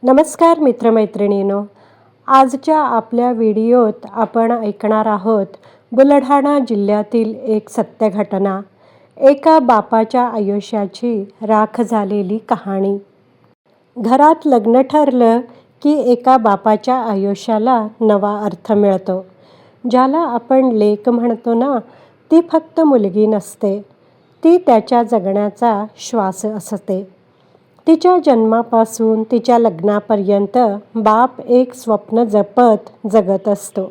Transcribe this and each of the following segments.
नमस्कार मित्रमैत्रिणींनो, आजच्या आपल्या व्हिडिओत आपण ऐकणार आहोत बुलढाणा जिल्ह्यातील एक सत्य घटना, एका बापाच्या आयुष्याची राख झालेली कहाणी. घरात लग्न ठरलं की एका बापाच्या आयुष्याला नवा अर्थ मिळतो. ज्याला आपण लेक म्हणतो ना, ती फक्त मुलगी नसते, ती त्याच्या जगण्याचा श्वास असते. तिच्या जन्मापासून तिच्या लग्नापर्यंत बाप एक स्वप्न जपत जगत असतो.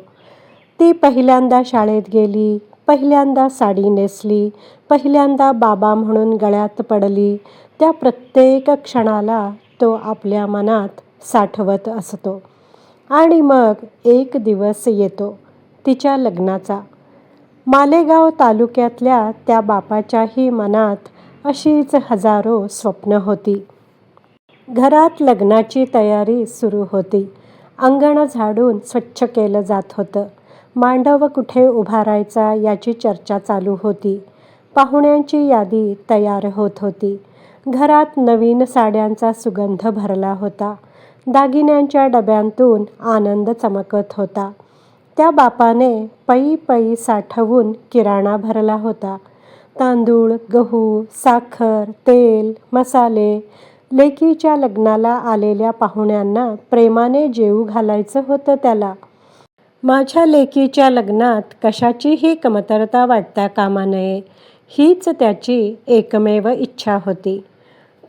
ती पहिल्यांदा शाळेत गेली, पहिल्यांदा साडी नेसली, पहिल्यांदा बाबा म्हणून गळ्यात पडली. त्या प्रत्येक क्षणाला तो आपल्या मनात साठवत असतो. आणि मग एक दिवस येतो तिच्या लग्नाचा. मालेगाव तालुक्यातल्या त्या बापाच्याही मनात अशीच हजारो स्वप्न होती. घरात लग्नाची तयारी सुरू होती. अंगण झाडून स्वच्छ केलं जात होतं. मांडव कुठे उभारायचा याची चर्चा चालू होती. पाहुण्यांची यादी तयार होत होती. घरात नवीन साड्यांचा सुगंध भरला होता. दागिन्यांच्या डब्यांतून आनंद चमकत होता. त्या बापाने पै पै साठवून किराणा भरला होता. तांदूळ, गहू, साखर, तेल, मसाले. लेकीच्या लग्नाला आलेल्या पाहुण्यांना प्रेमाने जेवू घालायचं होतं त्याला. माझ्या लेकीच्या लग्नात कशाचीही कमतरता वाटता कामा नये, हीच त्याची एकमेव इच्छा होती.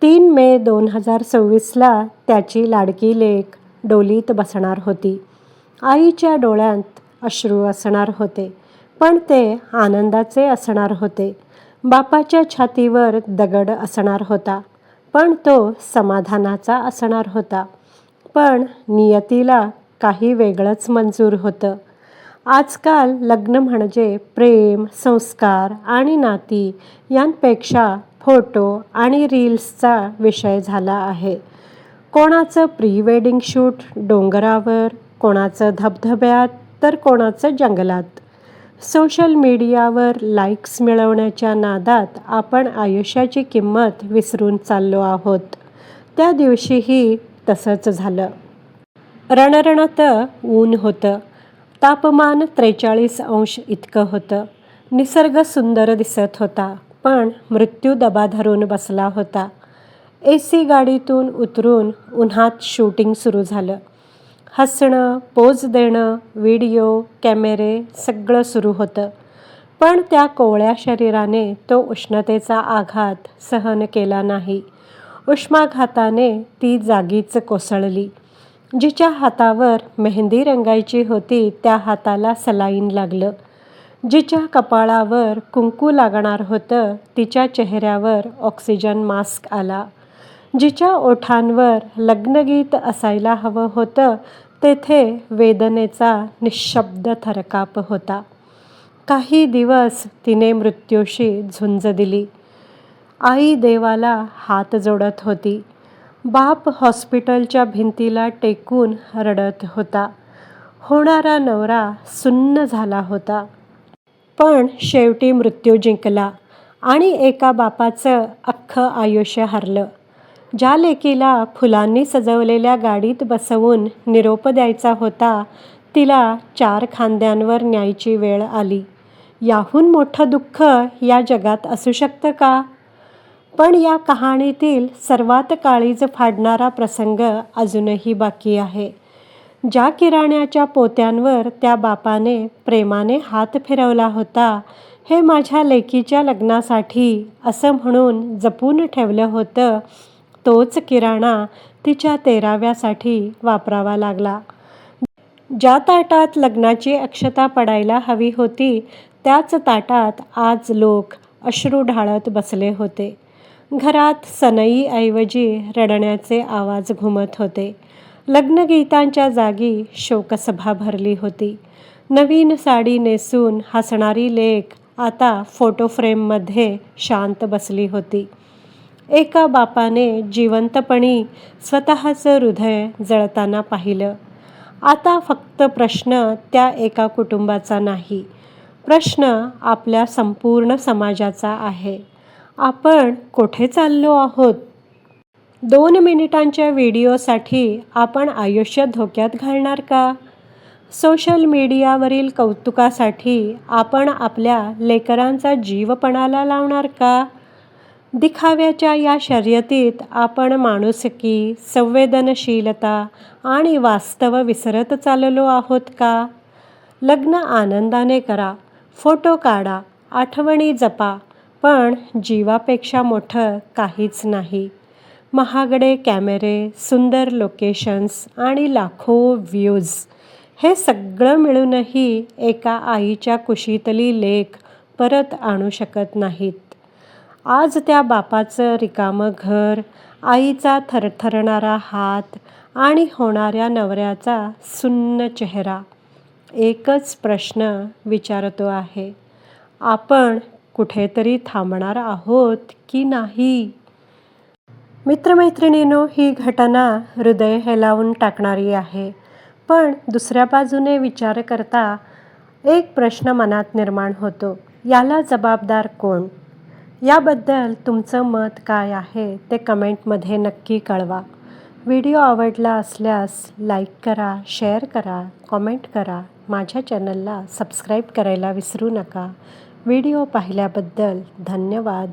3 मे 2026ला त्याची लाडकी लेक डोलीत बसणार होती. आईच्या डोळ्यात अश्रू असणार होते, पण ते आनंदाचे असणार होते. बापाच्या छातीवर दगड असणार होता, पण तो समाधानाचा असणार होता. पण नियतीला काही वेगळंच मंजूर होतं. आजकाल लग्न म्हणजे प्रेम, संस्कार आणि नाती यांपेक्षा फोटो आणि रील्सचा विषय झाला आहे. कोणाचं प्री वेडिंग शूट डोंगरावर, कोणाचं धबधब्यात, तर कोणाचं जंगलात. सोशल मीडियावर लाईक्स मिळवण्याच्या नादात आपण आयुष्याची किंमत विसरून चाललो आहोत. त्या दिवशीही तसंच झालं. रणरणतं ऊन होतं. तापमान 43 अंश इतकं होतं. निसर्ग सुंदर दिसत होता, पण मृत्यू दबा धरून बसला होता. AC गाडीतून उतरून उन्हात शूटिंग सुरू झालं. हसणं, पोज देणं, व्हिडिओ, कॅमेरे सगळं सुरू होतं. पण त्या कोवळ्या शरीराने तो उष्णतेचा आघात सहन केला नाही. उष्माघाताने ती जागीच कोसळली. जिच्या हातावर मेहंदी रंगायची होती त्या हाताला सलाईन लागलं. जिच्या कपाळावर कुंकू लागणार होतं तिच्या चेहऱ्यावर ऑक्सिजन मास्क आला. जिच्या ओठांवर लग्नगीत असायला हवं होतं तेथे वेदनेचा निःशब्द थरकाप होता. काही दिवस तिने मृत्यूशी झुंज दिली. आई देवाला हात जोडत होती. बाप हॉस्पिटलच्या भिंतीला टेकून रडत होता. होणारा नवरा सुन्न झाला होता. पण शेवटी मृत्यू जिंकला आणि एका बापाचं अख्खं आयुष्य हरलं. ज्या लेकीला फुलांनी सजवलेल्या गाडीत बसवून निरोप द्यायचा होता, तिला 4 खांद्यांवर न्यायची वेळ आली. याहून मोठं दुःख या जगात असू शकतं का? पण या कहाणीतील सर्वात काळीज फाडणारा प्रसंग अजूनही बाकी आहे. ज्या किराण्याच्या पोत्यांवर त्या बापाने प्रेमाने हात फिरवला होता, हे माझ्या लेकीच्या लग्नासाठी असं म्हणून जपून ठेवलं होतं, तोच किराणा तिच्या 13व्यासाठी वापरावा लागला. ज्या ताटात लग्नाची अक्षता पडायला हवी होती, त्याच ताटात आज लोक अश्रू ढाळत बसले होते. घरात सनईऐवजी रडण्याचे आवाज घुमत होते. लग्नगीतांच्या जागी शोकसभा भरली होती. नवीन साडी नेसून हसणारी लेक आता फोटो फ्रेममध्ये शांत बसली होती. एका बापाने जिवंतपणी स्वतःचं हृदय जळताना पाहिलं. आता फक्त प्रश्न त्या एका कुटुंबाचा नाही, प्रश्न आपल्या संपूर्ण समाजाचा आहे. आपण कुठे चाललो आहोत? 2 मिनिटांच्या व्हिडिओसाठी आपण आयुष्य धोक्यात घालणार का? सोशल मीडियावरील कौतुकासाठी आपण आपल्या लेकरांचा जीव पणाला लावणार का? दिखाव्याच्या या शर्यतीत आपण माणुसकी, संवेदनशीलता आणि वास्तव विसरत चाललो आहोत का? लग्न आनंदाने करा, फोटो काढा, आठवणी जपा, पण जीवापेक्षा मोठं काहीच नाही. महागडे कॅमेरे, सुंदर लोकेशन्स आणि लाखो व्ह्यूज हे सगळं मिळूनही एका आईच्या कुशीतली लेक परत आणू शकत नाहीत. आज त्या बापाचं रिकामं घर, आईचा थरथरणारा हात आणि होणाऱ्या नवऱ्याचा सुन्न चेहरा एकच प्रश्न विचारतो आहे, आपण कुठेतरी थांबणार आहोत की नाही? मित्रमैत्रिणींनो, ही घटना हृदय हेलावून टाकणारी आहे. पण दुसऱ्या बाजूने विचार करता एक प्रश्न मनात निर्माण होतो, याला जबाबदार कोण? याबद्दल तुमचं मत काय आहे ते कमेंटमध्ये नक्की कळवा. व्हिडिओ आवडला असल्यास लाईक करा, शेअर करा, कॉमेंट करा. माझ्या चॅनलला सबस्क्राईब करायला विसरू नका. व्हिडिओ पाहिल्याबद्दल धन्यवाद.